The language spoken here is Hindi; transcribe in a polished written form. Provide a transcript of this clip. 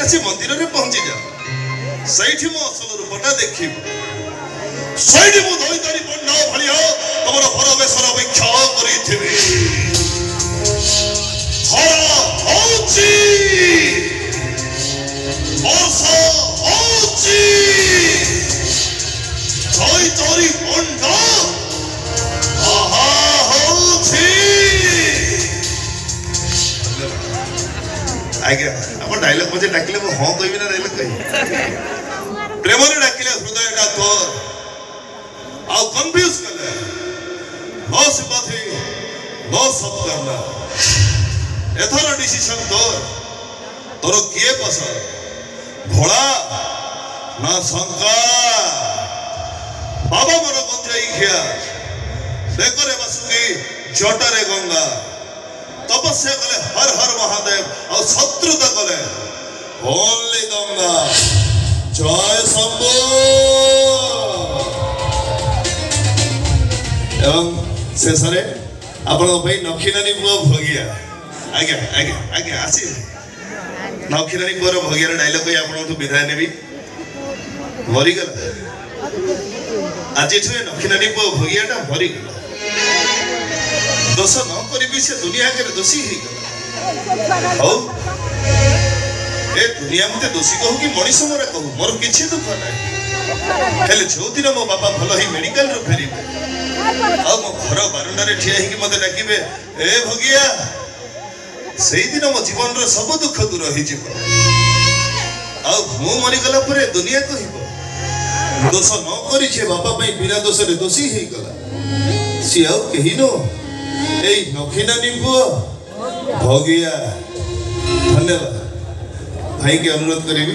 आसी मंदिर रे पहुंची जा सैठी मो असल रूपटा देखिब सैठी मो धोई तारी बन्ना भलिया तमर परमेश्वर अपेक्षा करिथिबी हरा होची वर्षा होची धोई तारी बन्ना आहा होची आगे अपन डायलॉग मुझे डाकिले वो हां कहबी ना डायलॉग कहि प्रेम रे डाकिले हृदयटा तोर आ कंफ्यूज कले नो सिंपैथी नो सब करना एथर डिसीजन तोर किए पसंद घोड़ा ना शंका बाबा मोर गंजाई खिया देखो रे बसुकी जटरे गंगा तपस्या कले हर हर महादेव और शत्रुता कले ओनली गंगा जय शंभो एवं शेषरे आपण नखीनानी पुआ भगिया आज्ञा आज्ञा आज्ञा आसी नखीनानी पुआ भगिया डायलॉग कही आपण विदाय नेबी मरीगला आज नखीनानी पुआ भगियाटा मरीगला दोष न करी से दुनिया के दोषी ही गला ए दुनिया मते दोषी कहू कि मनीष मोरे कहू मोर किछि दुख नै हेले जो दिन मो बापा भलो ही मेडिकल रो फेरिबे आ मो घर बारंडा रे ठिया ही कि मते डाकिबे ए भगिया सेही दिन मो जीवन रो सब दुख दूर होई जिवो आ मो मरि गला परे दुनिया कहिबो दोष न करी छे बापा पई बिना दोष रे दोषी ही गला सी आ केही नो ए नखीनानी पुआ भगिया धन्यवाद भाई के अनुरोध करेबी।